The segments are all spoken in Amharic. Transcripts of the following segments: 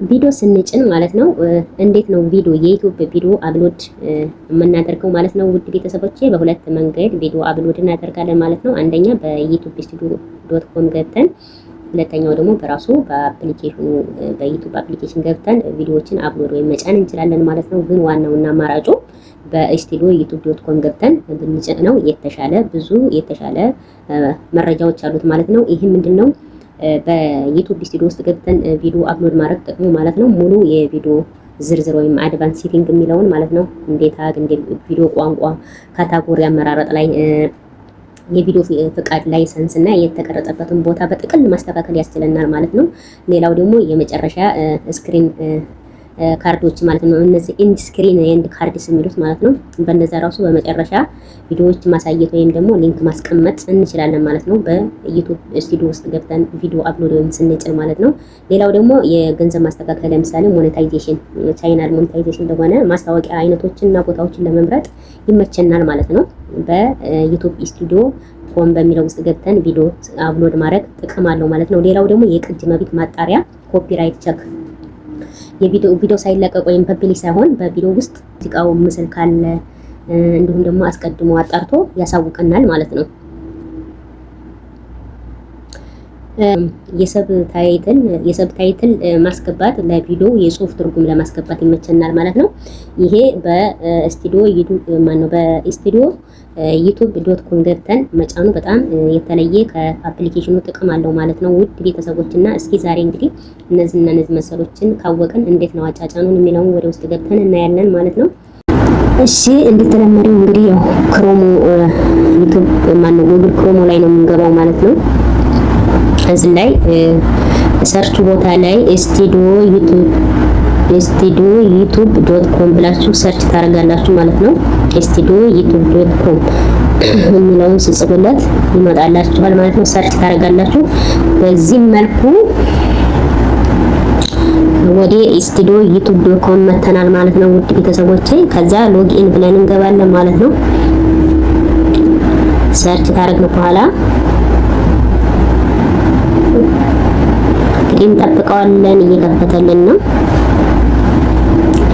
ቪዲዮ ስንጭን ማለት ነው እንዴት ነው የዩቲዩብ ቪዲዮ አፕሎድ የምናደርገው ማለት ነው። ውድ ቤተሰቦቼ በሁለት መንገድ ቪዲዮ አፕሎድ እናደርጋለን ማለት ነው። አንደኛ በዩቲዩብ.com ገብተን፣ ሁለተኛው ደግሞ በራሱ በአፕሊኬሽኑ በዩቲዩብ አፕሊኬሽን ገብተን ቪዲዮዎችን አፕሎድ ወይም መጫን እንችላለን ማለት ነው። ግን ዋናውና አማራጩ በስቱዲዮ youtube.com ገብተን ብንጭን ነው የተሻለ መረጃዎች አሉት ማለት ነው። ይሄ ምንድነው? በዩቲዩብ ስቱዲዮ ውስጥ ገብተን ቪዲዮ አፕሎድ ማድረግ ጥቅሙ ማለት ነው ሙሉ የቪዲዮ ዝርዝር ወይም አድቫንስ ሴቲንግ የሚለውን ማለት ነው እንዴት ቪዲዮ ቋንቋ ካታጎሪ አመራረጥ ላይ የቪዲዮ ፍቃድ ላይሰንስ እና የተቀረጸበትን ቦታ በጥቅል ማስተካከል ያስችለናል ማለት ነው። ሌላው ደግሞ የመጨረሻ ስክሪን ካርዶች ማለት ነው። እነዚህ ኢንድ ስክሪን ኤንድ ካርድስ የሚሉት ማለት ነው። በእነዛ ራሱ በመጨረሻ ቪዲዮዎች ማሳየት ወይም ደግሞ ሊንክ ማስቀመጥ እንችላለን ማለት ነው። በዩቲዩብ ስቱዲዮ ውስጥ ገብተን ቪዲዮ አፕሎድ ወይም ስንጭን ማለት ነው። ሌላው ደግሞ የገንዘብ ማስተካከል ለምሳሌ ሞኔታይዜሽን ቻናል ሞኔታይዜሽን ለሆነ ማስታወቂያ አይነቶችን እና ቦታዎችን ለመምረጥ ይመቸናል ማለት ነው። በዩቲዩብ ስቱዲዮ ኮም በሚለው ውስጥ ገብተን ቪዲዮ አፕሎድ ማድረግ ጥቅም አለው ማለት ነው። ሌላው ደግሞ የቅጅ መብት ማጣሪያ ኮፒራይት ቸክ የቪዲዮ ሳይለቀቅ ወይም ፐብሊክ ሳይሆን በቪዲዮ ውስጥ ሙዚቃው ምስል ካለ እንዲሁም ደግሞ አስቀድሞ አጣርቶ ያሳውቀናል ማለት ነው። የሰብ ታይትል ማስገባት ለቪዲዮ የጽሁፍ ትርጉም ለማስገባት ይመቸናል ማለት ነው። ይሄ በስቱዲዮ youtube.com ገብተን መጫኑ በጣም የተለየ ከአፕሊኬሽኑ ጥቅም አለው ማለት ነው። ውድ ቤተሰቦችና እስኪ ዛሬ እንግዲህ እነዚህ መሰሎችን ካወቅን እንዴት ነው አጫጫኑን የሚለውን ወደ ውስጥ ገብተን እናያለን ማለት ነው። እሺ እንደተለመደው እንግዲህ ያው ክሮሞ ዩቲዩብ ጉግል ክሮሞ ላይ ነው የምንገባው ማለት ነው። እዚህ ላይ ሰርች ቦታ ላይ studio.youtube.com ብላችሁ ሰርች ታደርጋላችሁ ማለት ነው። studio.youtube.com የሚለውን ስጽፉለት ይመጣላችኋል ማለት ነው። ሰርች ታደርጋላችሁ። በዚህ መልኩ ወደ studio.youtube.com መተናል ማለት ነው። ውድ ቤተሰቦቼ ከዛ ሎጊን ብለን እንገባለን ማለት ነው። ሰርች ታደርግን በኋላ እንግዲህ እንጠብቀዋለን። እየከፈተልን ነው።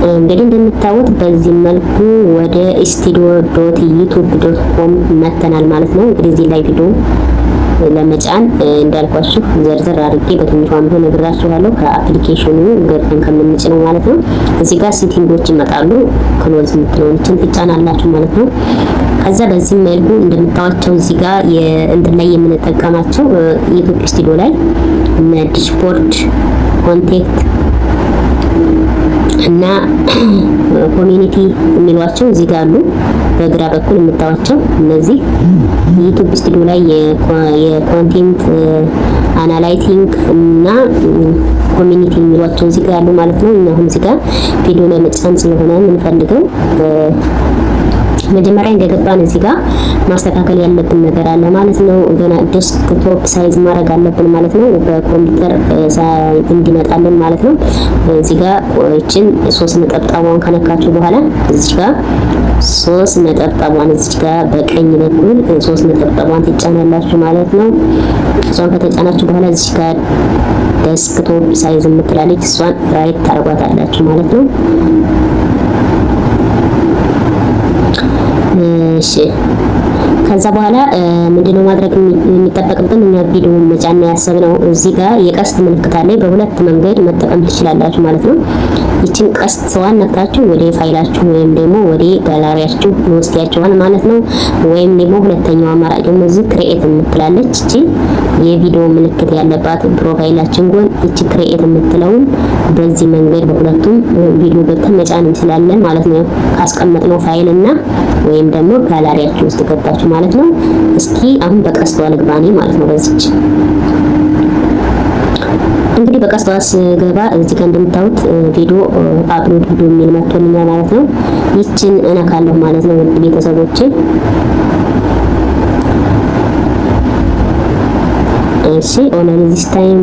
እንግዲህ እንደምታዩት በዚህ መልኩ ወደ studio.youtube.com መተናል ማለት ነው። እንግዲህ እዚህ ላይ ቪዲዮ ለመጫን እንዳልኳችሁ ዘርዘር አድርጌ በትንሿም ቢሆን ነግራችኋለሁ። ከአፕሊኬሽኑ ገብተን ከምንጭነው ማለት ነው። እዚህ ጋር ሴቲንጎች ይመጣሉ። ክሎዝ የምትለውን ትጫናላችሁ ማለት ነው። ከዛ በዚህ መልኩ እንደምታዋቸው እዚህ ጋር እንትን ላይ የምንጠቀማቸው ዩቲዩብ ስቱዲዮ ላይ እና ዲሽቦርድ ኮንቴክት እና ኮሚኒቲ የሚሏቸው እዚህ ጋር አሉ። በግራ በኩል የምታዋቸው እነዚህ ዩቲዩብ ስቱዲዮ ላይ የኮንቴንት አናላይቲንግ እና ኮሚኒቲ የሚሏቸው እዚህ ጋር አሉ ማለት ነው። እኛ አሁን እዚህ ጋር ቪዲዮ ለመጫን ስለሆነ የምንፈልገው መጀመሪያ እንደገባን እዚህ ጋር ማስተካከል ያለብን ነገር አለ ማለት ነው። ገና ዴስክቶፕ ሳይዝ ማድረግ አለብን ማለት ነው። በኮምፒውተር ሳይዝ እንዲመጣልን ማለት ነው። እዚህ ጋር እቺን 3 ነጠብጣቧን ከነካችሁ በኋላ እዚህ ጋር 3 ነጠብጣቧን እዚህ ጋር በቀኝ በኩል 3 ነጠብጣቧን ትጫናላችሁ ማለት ነው። እሷን ከተጫናችሁ በኋላ እዚህ ጋር ዴስክቶፕ ሳይዝ የምትላለች እሷን ራይት ታርጓታላችሁ ማለት ነው። እሺ ከዛ በኋላ ምንድነው ማድረግ የሚጠበቅብን? እኛ ቪዲዮ መጫን ያሰብነው እዚህ ጋር የቀስት ምልክት አለ። በሁለት መንገድ መጠቀም ትችላላችሁ ማለት ነው። ይችን ቀስት ሰዋን ነክታችሁ ወደ ፋይላችሁ ወይም ደግሞ ወደ ጋላሪያችሁ ወስዳችኋል ማለት ነው። ወይም ደግሞ ሁለተኛው አማራጭ ደግሞ እዚህ ክሬኤት የምትላለች እቺ የቪዲዮ ምልክት ያለባት ፕሮፋይላችን ጎን እቺ ክሬኤት የምትለውን በዚህ መንገድ በሁለቱም ቪዲዮ ገብተን መጫን እንችላለን ማለት ነው። ካስቀመጥነው ፋይል እና ወይም ደግሞ ጋላሪያችሁ ውስጥ ገባችሁ ማለት ነው። እስኪ አሁን በቀስቷ ልግባኔ ማለት ነው። በዚች እንግዲህ በቀስቷ ስገባ እዚህ ጋር እንደምታዩት ቪዲዮ አፕሎድ ቪዲዮ የሚል መጥቶልኛል ማለት ነው። ይችን እነካለሁ ማለት ነው። ውድ ቤተሰቦቼ እሺ ኦንላይን ዚስ ታይም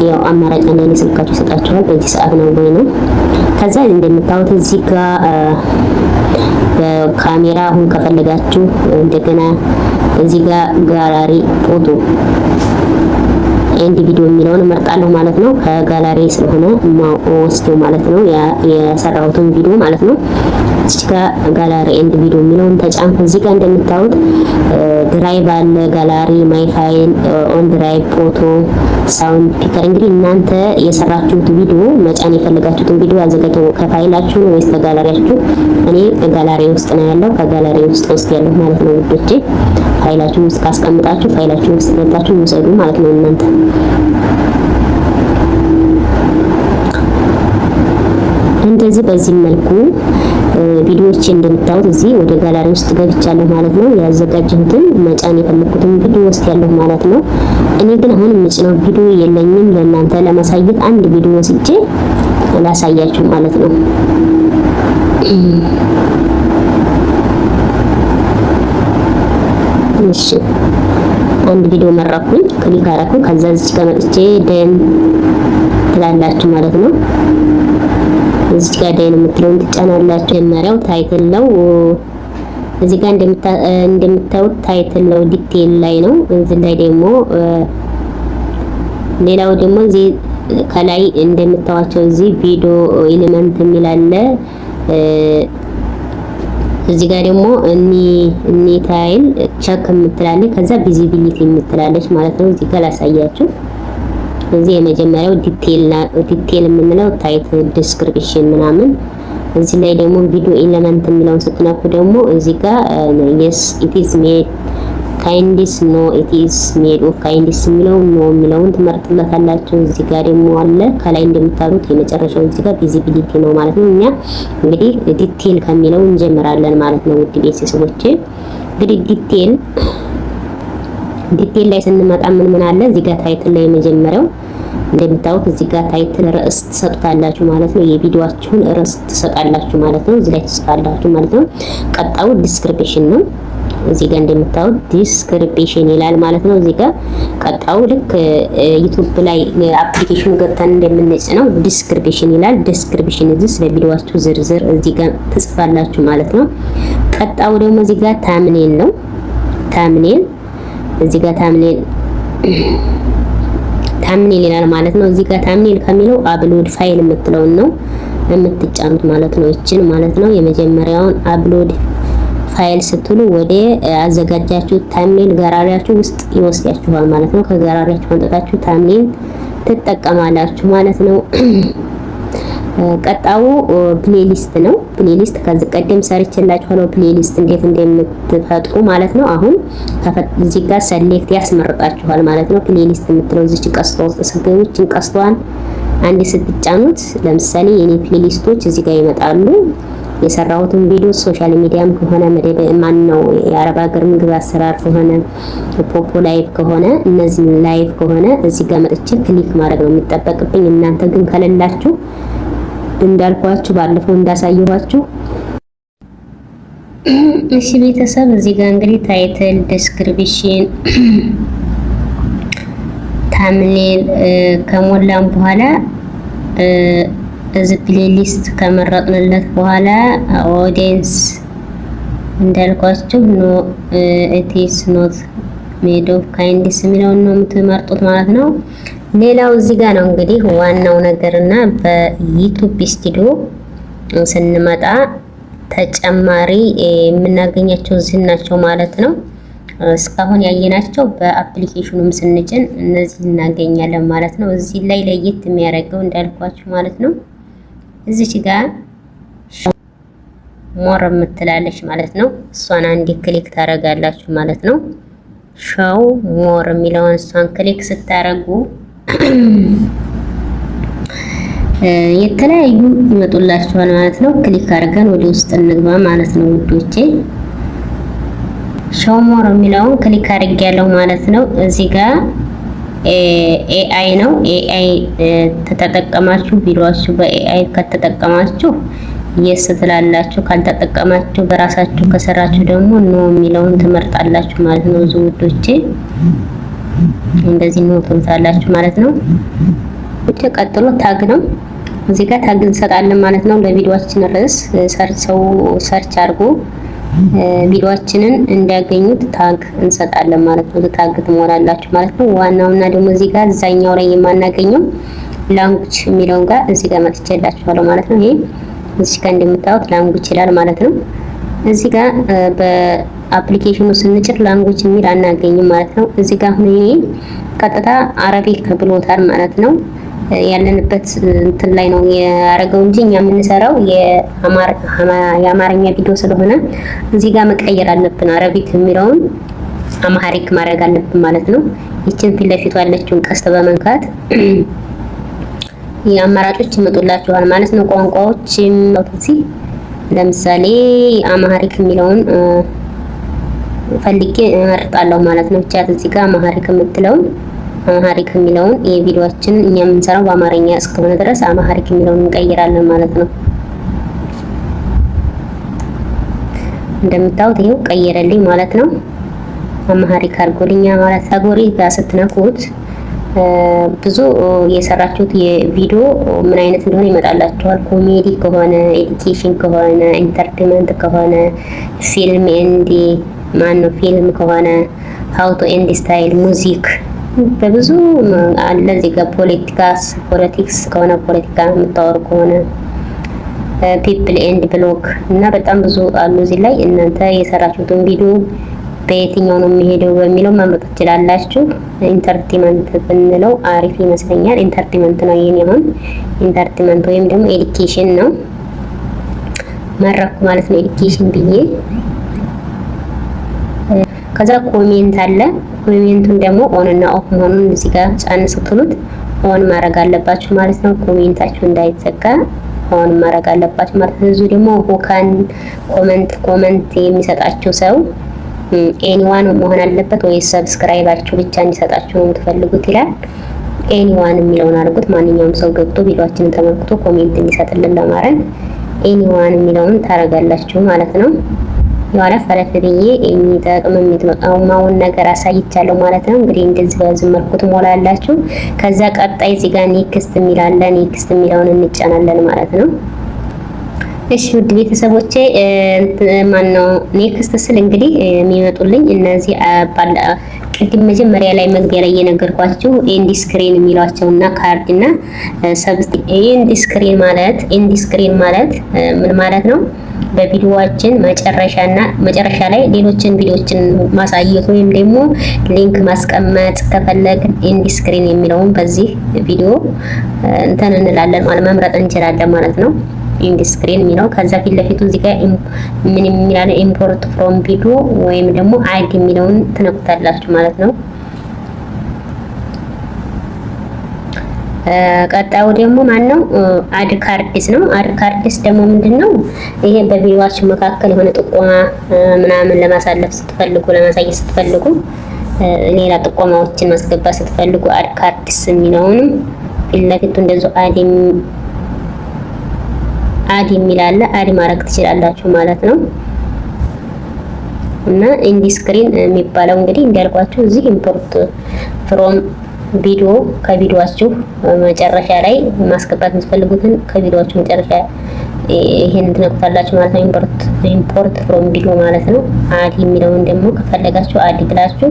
ያው አማራጭ አንዳንድ ስልካችሁ ይሰጣችኋል። በዚህ ሰዓት ነው ወይ ነው። ከዛ እንደምታዩት እዚህ ጋር በካሜራ አሁን ከፈለጋችሁ እንደገና እዚህ ጋር ጋላሪ ፎቶ ኤንድ ቪዲዮ የሚለውን እመርጣለሁ ማለት ነው። ከጋላሪ ስለሆነ ወስደው ማለት ነው የሰራሁትን ቪዲዮ ማለት ነው። እዚህ ጋር ጋላሪ ኤንድ ቪዲዮ የሚለውን ተጫንኩ። እዚህ ጋር እንደምታዩት ድራይቭ አለ፣ ጋላሪ፣ ማይ ፋይል፣ ኦን ድራይቭ፣ ፎቶ፣ ሳውንድ ፒከር። እንግዲህ እናንተ የሰራችሁት ቪዲዮ መጫን የፈለጋችሁትን ቪዲዮ አዘጋጅተው ከፋይላችሁ ወይስ ከጋላሪያችሁ? እኔ ጋላሪ ውስጥ ነው ያለው፣ ከጋላሪ ውስጥ ያለው ማለት ነው ውዶቼ። ፋይላችሁ ውስጥ ካስቀምጣችሁ ፋይላችሁ ውስጥ ገብታችሁ ውሰዱ ማለት ነው እናንተ። እንደዚህ በዚህ መልኩ ቪዲዮዎች እንደምታዩት እዚህ ወደ ጋላሪ ውስጥ ገብቻለሁ ማለት ነው። ያዘጋጀሁትን መጫን የፈለኩትን ቪዲዮ ውስጥ ያለው ማለት ነው። እኔ ግን አሁን የምጭነው ቪዲዮ የለኝም። ለእናንተ ለማሳየት አንድ ቪዲዮ ወስጄ ላሳያችሁ ማለት ነው። እሺ አንድ ቪዲዮ መረኩኝ፣ ክሊክ አደረኩ። ከዛ እዚህ ጋር መጥቼ ደን ትላላችሁ ማለት ነው። እዚህ ጋር ደን የምትለውን ትጫናላችሁ። መጀመሪያው ታይትል ነው። እዚህ ጋር እንደምታዩት ታይትል ነው፣ ዲቴል ላይ ነው። እዚህ ላይ ደግሞ ሌላው ደግሞ እዚህ ከላይ እንደምታዋቸው እዚህ ቪዲዮ ኤሌመንት የሚል አለ። እዚህ ጋር ደግሞ እኒ ታይል ቸክ የምትላለች፣ ከዛ ቪዚቢሊቲ የምትላለች ማለት ነው። እዚህ ጋር ላሳያችሁ። እዚህ የመጀመሪያው ዲቴል የምንለው ታይትል፣ ዲስክሪፕሽን ምናምን። እዚህ ላይ ደግሞ ቪዲዮ ኤሌመንት የሚለውን ስትነኩ ደግሞ እዚህ ጋር yes it is made kindness no it is made of kindness የሚለውን ትመርጡለታላችሁ። እዚህ ጋር ደግሞ አለ ከላይ እንደምታዩት የመጨረሻው እዚህ ጋር ቪዚቢሊቲ ነው ማለት ነው። እኛ እንግዲህ ዲቴል ከሚለው እንጀምራለን ማለት ነው ውድ ቤተሰቦቼ። እንግዲህ ዲቴል ላይ ስንመጣ ምን አለ እዚህ ጋር ታይትል ላይ የመጀመሪያው እንደምታዩት እዚህ ጋር ታይትል ርዕስ ትሰጡታላችሁ ማለት ነው። የቪዲዮአችሁን ርዕስ ትሰጣላችሁ ማለት ነው። እዚህ ላይ ትጽፋላችሁ ማለት ነው። ቀጣዩ ዲስክሪፕሽን ነው። እዚህ ጋር እንደምታዩት ዲስክሪፕሽን ይላል ማለት ነው። እዚህ ጋር ቀጣዩ ልክ ዩቲዩብ ላይ አፕሊኬሽኑ ገብተን እንደምንጭነው ዲስክሪፕሽን ይላል። ዲስክሪፕሽን እዚህ ስለ ቪዲዮአችሁ ዝርዝር እዚህ ጋር ትጽፋላችሁ ማለት ነው። ቀጣዩ ደግሞ እዚህ ጋር ታምኔል ነው። ታምኔል እዚህ ጋር ታምኔል ይላል ማለት ነው። እዚህ ጋር ታምኔል ከሚለው አፕሎድ ፋይል የምትለውን ነው የምትጫኑት ማለት ነው። እቺን ማለት ነው የመጀመሪያውን አፕሎድ ፋይል ስትሉ ወደ አዘጋጃችሁ ታምኔል ጋራሪያችሁ ውስጥ ይወስዳችኋል ማለት ነው። ከጋራሪያችሁ አንጥታችሁ ታምኔል ትጠቀማላችሁ ማለት ነው። ቀጣው ፕሌሊስት ነው። ፕሌሊስት ከዚህ ቀደም ሰርችላችኋለሁ ፕሌሊስት እንዴት እንደምትፈጥሩ ማለት ነው። አሁን እዚህ ጋር ሰሌክት ያስመርጣችኋል ማለት ነው። ፕሌሊስት የምትለው እዚች ቀስቷ ውስጥ ስገቡችን ቀስቷን አንድ ስትጫኑት ለምሳሌ የኔ ፕሌሊስቶች እዚህ ጋር ይመጣሉ። የሰራሁትን ቪዲዮ ሶሻል ሚዲያም ከሆነ ማን ነው የአረብ ሀገር ምግብ አሰራር ከሆነ ፖፖ ላይቭ ከሆነ እነዚህ ላይቭ ከሆነ እዚህ ጋር መጥቼ ክሊክ ማድረግ ነው የሚጠበቅብኝ። እናንተ ግን ከሌላችሁ እንዳልኳችሁ ባለፈው እንዳሳየኋችሁ እሺ ቤተሰብ እዚህ ጋር እንግዲህ ታይትል፣ ዲስክሪፕሽን፣ ታምኔል ከሞላን በኋላ እዚህ ፕሌሊስት ከመረጥንለት በኋላ ኦዲየንስ እንዳልኳችሁ ኖ ኢት ኢዝ ኖት ሜድ ኦፍ ካይንድነስ የሚለውን ነው የምትመርጡት ማለት ነው። ሌላው እዚህ ጋር ነው እንግዲህ ዋናው ነገርና በዩቲዩብ ስቱዲዮ ስንመጣ ተጨማሪ የምናገኛቸው እዚህ ናቸው ማለት ነው። እስካሁን ያየናቸው በአፕሊኬሽኑም ስንጭን እነዚህ እናገኛለን ማለት ነው። እዚህ ላይ ለየት የሚያደርገው እንዳልኳችሁ ማለት ነው እዚች ጋር ሞር የምትላለች ማለት ነው። እሷን አንድ ክሊክ ታረጋላችሁ ማለት ነው። ሻው ሞር የሚለውን እሷን ክሊክ ስታረጉ የተለያዩ ይመጡላችኋል ማለት ነው። ክሊክ አድርገን ወደ ውስጥ እንግባ ማለት ነው ውዶቼ። ሻው ሞር የሚለውን ክሊክ አድርጌያለሁ ማለት ነው። እዚህ ጋር ኤአይ ነው። ኤአይ ተጠቀማችሁ ቪዲዮአችሁ በኤአይ ከተጠቀማችሁ የስ ትላላችሁ። ካልተጠቀማችሁ በራሳችሁ ከሰራችሁ ደግሞ ኖ የሚለውን ትመርጣላችሁ ማለት ነው። ውዶቼ እንደዚህ ነው ትምታላችሁ ማለት ነው። ብቻ ቀጥሎ ታግ ነው። እዚህ ጋር ታግ እንሰጣለን ማለት ነው። ለቪዲዮአችን ርዕስ ሰርች አድርጎ ቪዲዮአችንን እንዲያገኙት ታግ እንሰጣለን ማለት ነው። ታግ ትሞላላችሁ ማለት ነው። ዋናውና ደግሞ እዚህ ጋር እዛኛው ላይ የማናገኘው ላንጉጅ የሚለው ጋር እዚህ ጋር መጥቼላችኋለሁ ማለት ነው። ይሄ እዚህ ጋር እንደምታዩት ላንጉጅ ይላል ማለት ነው። እዚህ ጋር በአፕሊኬሽኑ ስንጭር ላንጉጅ የሚል አናገኝም ማለት ነው። እዚህ ጋር አሁን ይሄ ቀጥታ አረቢክ ብሎታል ማለት ነው። ያለንበት እንትን ላይ ነው ያደረገው እንጂ እኛ የምንሰራው የአማርኛ ቪዲዮ ስለሆነ እዚህ ጋር መቀየር አለብን። አረቢክ የሚለውን አማሪክ ማድረግ አለብን ማለት ነው። ይችን ፊት ለፊቱ ያለችውን ቀስት በመንካት የአማራጮች ይመጡላችኋል ማለት ነው። ቋንቋዎች እዚህ ለምሳሌ አማሪክ የሚለውን ፈልጌ እመርጣለሁ ማለት ነው። ቻት እዚህ ጋር አማሪክ የምትለውን አማሪክ የሚለውን የቪዲዮአችን እኛ የምንሰራው በአማርኛ እስከሆነ ድረስ አማሪክ የሚለውን እንቀይራለን ማለት ነው። እንደምታዩት ይሄው ቀየረልኝ ማለት ነው። አማሪክ አድርጎልኛ ማለት ሳጎሪ ጋር ስትነኩት ብዙ የሰራችሁት የቪዲዮ ምን አይነት እንደሆነ ይመጣላችኋል። ኮሜዲ ከሆነ ኤዱኬሽን ከሆነ ኢንተርቴይንመንት ከሆነ ፊልም ከሆነ ሃው ቱ ኤንድ ስታይል ሙዚክ በብዙ አለ። እዚህ ጋር ፖለቲክስ ከሆነ ፖለቲካ የምታወሩ ከሆነ ፒፕል ኤንድ ብሎግ እና በጣም ብዙ አሉ። እዚህ ላይ እናንተ የሰራችሁትን ቪዲዮ በየትኛው ነው የሚሄደው በሚለው መምረጥ ትችላላችሁ። ኢንተርቴይንመንት ብንለው አሪፍ ይመስለኛል። ኢንተርቴይንመንት ነው የኔ አሁን ኢንተርቴይንመንት ወይም ደግሞ ኤዱኬሽን ነው መረኩ ማለት ነው። ኤዱኬሽን ብዬ ከዛ ኮሜንት አለ። ኮሜንቱን ደግሞ ኦን እና ኦፍ መሆኑን እዚህ ጋር ጫን ስትሉት ኦን ማድረግ አለባችሁ ማለት ነው። ኮሜንታችሁ እንዳይዘጋ ኦን ማድረግ አለባችሁ ማለት ነው። እዚህ ደግሞ ሁካን ኮመንት የሚሰጣችሁ ሰው ኤኒዋን መሆን አለበት ወይ ሰብስክራይባችሁ ብቻ እንዲሰጣችሁ ነው የምትፈልጉት ይላል። ኤኒዋን የሚለውን አድርጉት። ማንኛውም ሰው ገብቶ ቪዲዮአችንን ተመልክቶ ኮሜንት እንዲሰጥልን ለማድረግ ኤኒዋን የሚለውን ታረጋላችሁ ማለት ነው። የኋላ ፈለፍ ብዬ የሚጠቅመውን ነገር አሳይቻለሁ ማለት ነው። እንግዲህ እንደዚህ በዚህ መልኩ ትሞላላችሁ። ከዛ ቀጣይ እዚህ ጋር ኔክስት የሚላለ ኔክስት የሚለውን እንጫናለን ማለት ነው። እሺ ውድ ቤተሰቦቼ ማነው ኔክስት ስል እንግዲህ የሚመጡልኝ እነዚህ ቅድም መጀመሪያ ላይ መግቢያ ላይ የነገርኳችሁ ኤንድ ስክሪን የሚሏቸውና ካርድ እና ኤንድ ስክሪን ማለት ምን ማለት ነው? በቪዲዮዋችን መጨረሻ ላይ ሌሎችን ቪዲዮዎችን ማሳየት ወይም ደግሞ ሊንክ ማስቀመጥ ከፈለግን ኤንድ ስክሪን የሚለውን በዚህ ቪዲዮ እንትን እንላለን ማለት መምረጥ እንችላለን ማለት ነው። ኤንድ ስክሪን የሚለው ከዛ ፊት ለፊቱ እዚህ ጋር ምን የሚላል ኢምፖርት ፍሮም ቪዲዮ ወይም ደግሞ አድ የሚለውን ትነኩታላችሁ ማለት ነው። ቀጣዩ ደግሞ ማነው አድ ካርድስ ነው። አድ ካርድስ ደግሞ ምንድነው? ይሄ በቪዲዮአችሁ መካከል የሆነ ጥቆማ ምናምን ለማሳለፍ ስትፈልጉ ለማሳየት ስትፈልጉ ሌላ ጥቆማዎችን ማስገባት ስትፈልጉ አድ ካርድስ የሚለውንም ፊት ለፊቱ እንደዚሁ አድ የሚላለ አድ ማድረግ ትችላላችሁ ማለት ነው። እና ኢንዲ ስክሪን የሚባለው እንግዲህ እንዲያልኳችሁ እዚህ ኢምፖርት ፍሮም ቪዲዮ ከቪዲዮአችሁ መጨረሻ ላይ ማስገባት የምትፈልጉትን ከቪዲዮአችሁ መጨረሻ ይሄን ትነኩታላችሁ ማለት ነው። ኢምፖርት ፍሮም ቪዲዮ ማለት ነው። አድ የሚለውን ደግሞ ከፈለጋችሁ አድ ብላችሁ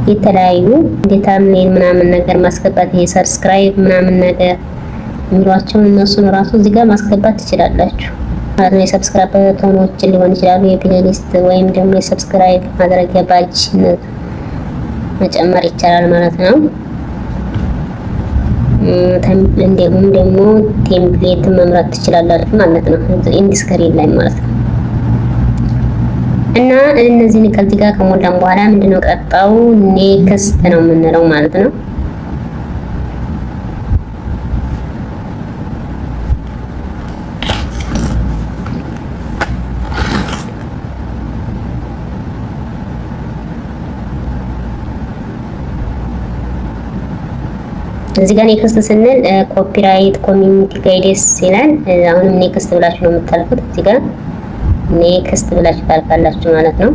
የተለያዩ ዴታምኔል ምናምን ነገር ማስገባት ይሄ ሰብስክራይብ ምናምን ነገር የሚሏቸውን እነሱን ራሱ እዚህ ጋር ማስገባት ትችላላችሁ ማለት ነው። የሰብስክራይብ በተኖችን ሊሆን ይችላሉ፣ የፕሌሊስት ወይም ደግሞ የሰብስክራይብ ማድረጊያ ባጅ መጨመር ይቻላል ማለት ነው። እንዲሁም ደግሞ ቴምፕሌት መምረጥ ትችላላችሁ ማለት ነው። ኢንድ ስክሪን ላይ ማለት ነው። እና እነዚህን ከዚህ ጋር ከሞላን በኋላ ምንድነው ቀጣው ኔክስት ነው የምንለው ማለት ነው። እዚህ ጋር ኔክስት ስንል ኮፒራይት ኮሚኒቲ ጋይድስ ይላል። አሁንም ኔክስት ብላችሁ ነው የምታልፉት። እዚህ ጋር ኔክስት ብላችሁ ታልፋላችሁ ማለት ነው።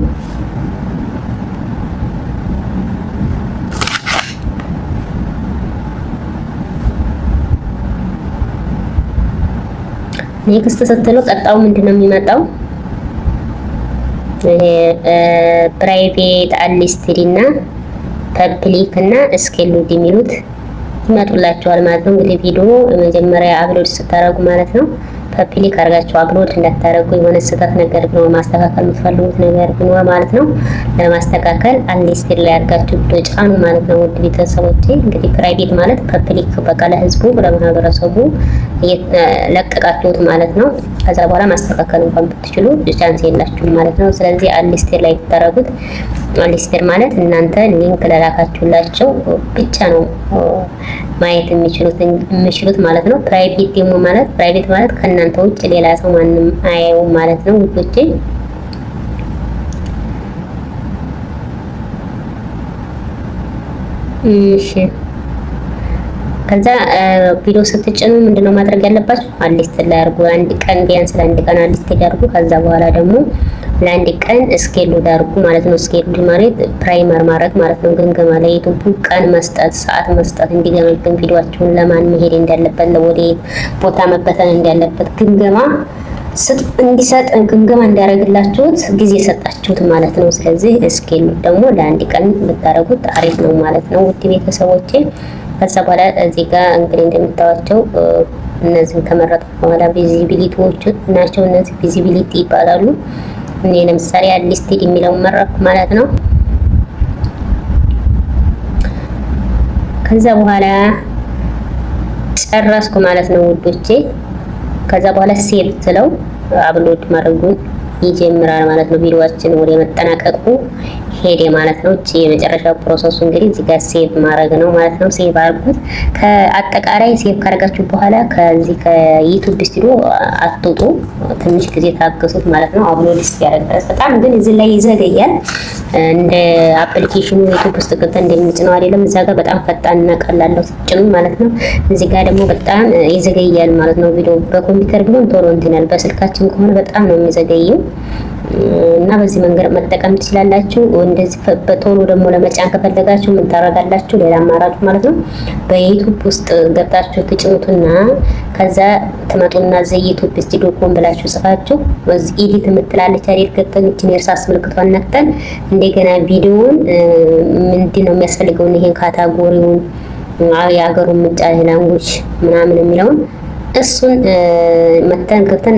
ኔክስት ስትሉ ቀጣው ምንድነው የሚመጣው? ፕራይቬት አንሊስትድ እና ፐብሊክ እና ስኬሉድ የሚሉት ይመጡላችኋል ማለት ነው። እንግዲህ ቪዲዮ መጀመሪያ አፕሎድ ስታደርጉ ማለት ነው ፐብሊክ አድርጋችሁ አፕሎድ እንዳታደርጉ የሆነ ስህተት ነገር ቢኖር ማስተካከል የምትፈልጉት ነገር ቢኖር ማለት ነው ለማስተካከል አንሊስትድ ላይ አድርጋችሁ ጫኑ ማለት ነው። ውድ ቤተሰቦቼ እንግዲህ ፕራይቬት ማለት ፐብሊክ በቃ ለህዝቡ ለማህበረሰቡ ለቀቃችሁት ማለት ነው። ከዛ በኋላ ማስተካከል እንኳን ብትችሉ ቻንስ የላችሁም ማለት ነው። ስለዚህ አንሊስትድ ላይ ብታደርጉት አንሊስትድ ማለት እናንተ ሊንክ ለላካችሁላቸው ብቻ ነው ማየት የሚችሉት ማለት ነው። ፕራይቬት ደግሞ ማለት ፕራይቬት ማለት ከእናንተ ውጭ ሌላ ሰው ማንም አያየውም ማለት ነው ውዶቼ። እሺ ከዛ ቪዲዮ ስትጭኑ ምንድነው ማድረግ ያለባችሁ? አንሊስትድ ላይ አድርጉ። አንድ ቀን ቢያንስ ለአንድ ቀን አንሊስትድ አድርጉ። ከዛ በኋላ ደግሞ ለአንድ ቀን ስኬሉድ አድርጉ ማለት ነው። ስኬሉድ ማለት ፕራይመር ማድረግ ማለት ነው። ግምገማ ላይ ዩቲዩብ ቀን መስጠት፣ ሰዓት መስጠት እንዲገመግም ቪዲዮአችሁን ለማን መሄድ እንዳለበት፣ ወደ ቦታ መበተን እንዳለበት ግምገማ እንዲሰጥ ግምገማ እንዲያደርግላችሁት ጊዜ ሰጣችሁት ማለት ነው። ስለዚህ ስኬሉድ ደግሞ ለአንድ ቀን ብታደርጉት አሪፍ ነው ማለት ነው ውድ ቤተሰቦቼ። ከዛ በኋላ እዚህ ጋር እንግዲህ እንደምታዋቸው እነዚህን ከመረጡ በኋላ ቪዚቢሊቲዎች ናቸው። እነዚህ ቪዚቢሊቲ ይባላሉ። እኔ ለምሳሌ አንሊስትድ የሚለውን መረጥኩ ማለት ነው። ከዛ በኋላ ጨረስኩ ማለት ነው ውዶቼ። ከዛ በኋላ ሴቭ ስለው አፕሎድ ማድረጉን ይጀምራል ማለት ነው። ቪዲዮአችን ወደ መጠናቀቁ ሄደ ማለት ነው። እቺ የመጨረሻ ፕሮሰሱ እንግዲህ እዚህ ጋር ሴቭ ማድረግ ነው ማለት ነው። ሴቭ አድርጉት። ከአጠቃላይ ሴቭ ካደረጋችሁ በኋላ ከዚህ ከዩቲዩብ ስቱዲዮ አትውጡ፣ ትንሽ ጊዜ ታገሱት ማለት ነው። አፕሎድ እስኪያደርግ ድረስ በጣም ግን እዚህ ላይ ይዘገያል። እንደ አፕሊኬሽኑ ዩቲዩብ ውስጥ ገብተን እንደምንጭነው አይደለም። እዛ ጋር በጣም ፈጣንና ቀላል ነው ስትጭኑ ማለት ነው። እዚህ ጋር ደግሞ በጣም ይዘገያል ማለት ነው። ቪዲዮ በኮምፒውተር ቢሆን ቶሎ እንትናል፣ በስልካችን ከሆነ በጣም ነው የሚዘገየው እና በዚህ መንገድ መጠቀም ትችላላችሁ። እንደዚህ በቶሎ ደግሞ ለመጫን ከፈለጋችሁ ምን ታረጋላችሁ? ሌላ አማራጭ ማለት ነው በዩቲዩብ ውስጥ ገብታችሁ ትጭኑትና ከዛ ትመጡና ዩቲዩብ ስቱዲዮ ኮም ብላችሁ ጽፋችሁ በዚህ ኤዲት የምትላለች አይደል? ከተን እቺን የእርሳስ ምልክቷን ነክተን እንደገና ቪዲዮውን ምንድነው የሚያስፈልገው ይሄን ካታጎሪውን የሀገሩን ምንጫ ላንጉጅ ምናምን የሚለውን እሱን መተን ገብተን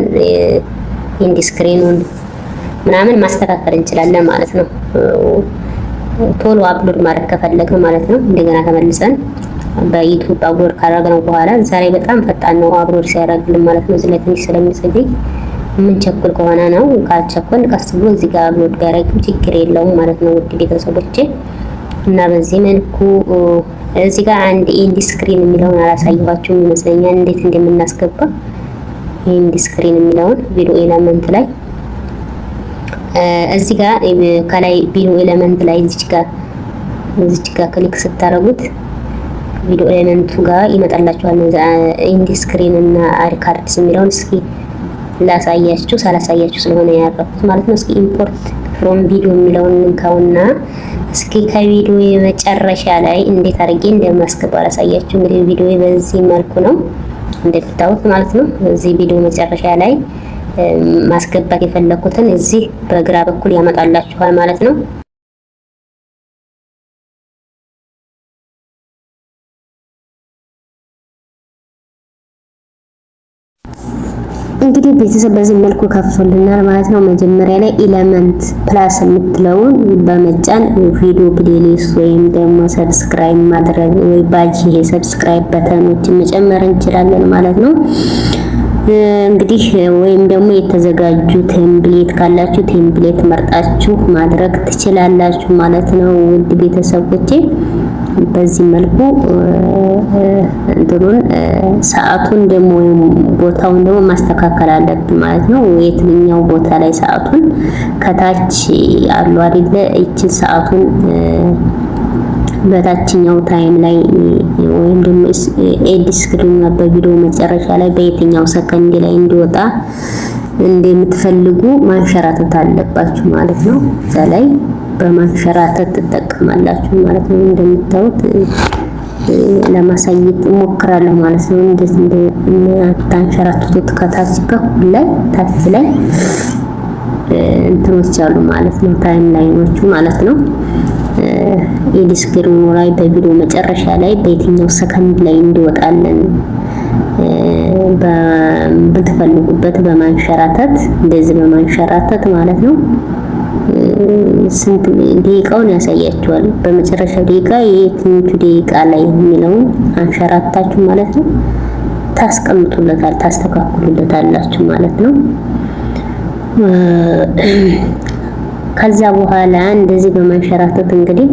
ኢንዲ ስክሪኑን ምናምን ማስተካከል እንችላለን ማለት ነው። ቶሎ አፕሎድ ማድረግ ከፈለግን ማለት ነው። እንደገና ተመልሰን በዩቲዩብ አፕሎድ ካደረግነው በኋላ ዛሬ በጣም ፈጣን ነው አፕሎድ ሲያደርግልን ማለት ነው። እዚህ ላይ ትንሽ ስለሚዘገይ ምን ቸኩል ከሆነ ነው። ካልቸኩል ቀስ ብሎ እዚህ ጋር አፕሎድ ቢያደርግም ችግር የለውም ማለት ነው ውድ ቤተሰቦቼ። እና በዚህ መልኩ እዚህ ጋር አንድ ኢንዲ ስክሪን የሚለውን አላሳየኋችሁም ይመስለኛል እንዴት እንደምናስገባ። ኢንዲ ስክሪን የሚለውን ቪዲዮ ኤለመንት ላይ እዚህ ጋር ከላይ ቪዲዮ ኤለመንት ላይ እዚች ጋር ክሊክ ስታረጉት ቪዲዮ ኤለመንቱ ጋር ይመጣላችኋል። ኢንዲ ስክሪን እና ሪካርድስ የሚለውን እስኪ ላሳያችሁ፣ ሳላሳያችሁ ስለሆነ ያረኩት ማለት ነው። እስኪ ኢምፖርት ፍሮም ቪዲዮ የሚለውን እንካውና እስኪ ከቪዲዮ የመጨረሻ ላይ እንዴት አድርጌ እንደማስገባ ላሳያችሁ። እንግዲህ ቪዲዮ በዚህ መልኩ ነው እንደምታዩት ማለት ነው። እዚህ ቪዲዮ መጨረሻ ላይ ማስገባት የፈለኩትን እዚህ በግራ በኩል ያመጣላችኋል ማለት ነው። እንግዲህ ቤተሰብ በዚህ መልኩ ከፍቶልናል ማለት ነው። መጀመሪያ ላይ ኤለመንት ፕላስ የምትለውን በመጫን ቪዲዮ ፕሌሊስት ወይም ደግሞ ሰብስክራይብ ማድረግ ወይ ባጅ ይሄ ሰብስክራይብ በተኖችን መጨመር እንችላለን ማለት ነው። እንግዲህ ወይም ደግሞ የተዘጋጁ ቴምፕሌት ካላችሁ ቴምፕሌት መርጣችሁ ማድረግ ትችላላችሁ ማለት ነው ውድ ቤተሰቦቼ። በዚህ መልኩ እንትኑን ሰዓቱን ደግሞ ቦታውን ደግሞ ማስተካከል አለብን ማለት ነው። የትኛው ቦታ ላይ ሰዓቱን ከታች አሉ አይደለ? እቺ ሰዓቱን በታችኛው ታይም ላይ ወይም ደግሞ ኤድ ስክሪን በቪዲዮ መጨረሻ ላይ በየትኛው ሰከንድ ላይ እንዲወጣ እንደምትፈልጉ ማንሸራተት አለባችሁ ማለት ነው። እዛ ላይ በማንሸራተት ትጠቀማላችሁ ማለት ነው። እንደምታዩት ለማሳየት እሞክራለሁ ማለት ነው። እንደዚህ ታንሸራተቱት ከታች በኩል ላይ ታች ላይ እንትኖች አሉ ማለት ነው፣ ታይም ላይኖቹ ማለት ነው። የዲስክሪኑ ላይ በቪዲዮ መጨረሻ ላይ በየትኛው ሰከንድ ላይ እንዲወጣለን በምትፈልጉበት በማንሸራተት እንደዚህ በማንሸራተት ማለት ነው ስንት ደቂቃውን ያሳያችኋል። በመጨረሻ ደቂቃ የትኛው ደቂቃ ላይ የሚለውን አንሸራታችሁ ማለት ነው ታስተካክሉለታላችሁ ማለት ነው። ከዛ በኋላ እንደዚህ በማንሸራተት እንግዲህ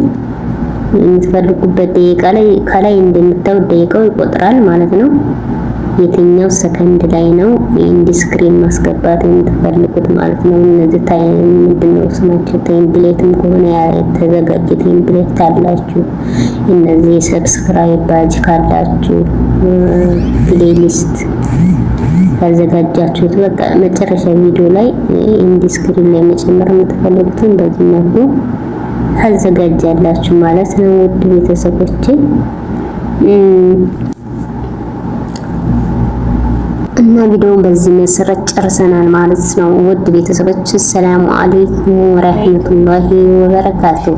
የምትፈልጉበት ደቂቃ ላይ ከላይ እንደምታዩት ደቂቃው ይቆጥራል ማለት ነው። የትኛው ሰከንድ ላይ ነው ኢንድ ስክሪን ማስገባት የምትፈልጉት ማለት ነው። እነዚህ ታይም ምንድነው ስማቸው ቴምፕሌትም ከሆነ የተዘጋጀ ቴምፕሌት አላችሁ። እነዚህ ሰብስክራይብ ባጅ ካላችሁ ፕሌሊስት ያዘጋጃችሁት በቃ መጨረሻ ቪዲዮ ላይ ኢንድ ስክሪን ላይ መጨመር የምትፈልጉትን በዚህ መልኩ ታዘጋጃላችሁ ማለት ነው። ውድ ቤተሰቦቼ እና ቪዲዮውን በዚህ መሰረት ጨርሰናል ማለት ነው። ውድ ቤተሰቦች ሰላም አለይኩም ወራህመቱላሂ ወበረካቱሁ።